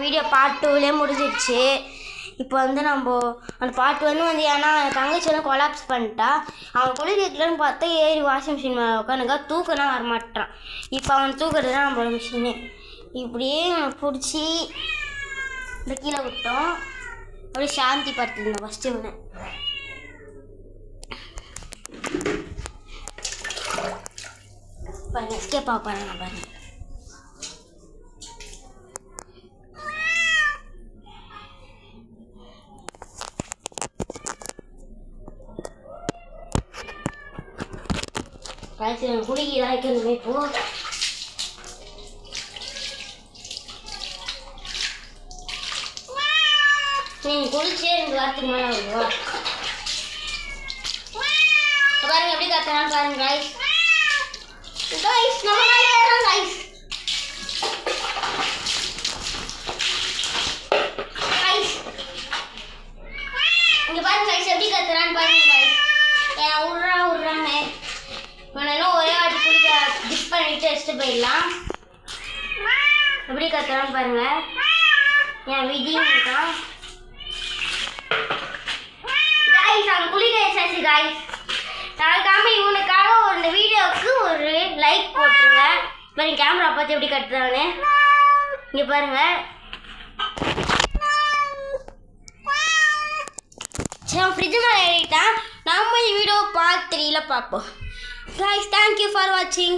Video part 2லே முடிஞ்சிடுச்சு. இப்போ வந்து நம்ம அந்த பார்ட் 1 வந்து ஏன்னா தங்கச்சி வந்து கொலாப்ஸ் பண்ணிட்டா. அவன் குளிக்கலன்னு பார்த்தா ஏறி வாஷிங் மிஷின் மேலே உட்காந்துக்கா. தூக்கனா வரமாட்டான். இப்போ அவன் தூக்குறது தான் நம்மளோட மிஷினு. இப்படியே பிடிச்சி இந்த கீழே விட்டோம். அப்படியே சாந்தி படுத்திருந்தோம் ஃபஸ்ட்டு ஒன்று. பாருங்க எஸ்கேப் ஆக பாருங்க பாருங்க. குடிக்கலாம் வைக்கணுமே இப்போ. நீங்க குளிச்சே 2 வாரத்துக்கு மேலே வருவா. பாருங்க எப்படி கத்துறான்னு பாருங்க கைஸ். கைஸ் நம்ம மேலே ஏறோம் கைஸ். கைஸ் இங்க பாருங்க கைஸ் எப்படி கத்துறான்னு பாருங்க கைஸ். ஏன் விட்றாங்க. இன்னும் ஒரே வாட்டி குளிக்க டிப் பண்ணிட்டு வச்சுட்டு போயிடலாம். எப்படி கத்துறான்னு பாருங்க. என் விதியும் இருக்கான் கைஸ். அவன் குளிக்க வச்சாச்சு கைஸ். மறக்காம இவனுக்காக இந்த வீடியோவுக்கு ஒரு லைக் போட்டுருங்க. பாருங்க கேமரா பார்த்து எப்படி கட்டுறாங்கன்னு. இங்கே பாருங்க. சரி அவன் ஃப்ரிட்ஜ் மேலே ஏறிட்டான். நம்ம இந்த வீடியோ பார்ட் 3ல் பார்ப்போம். Guys, thank you for watching.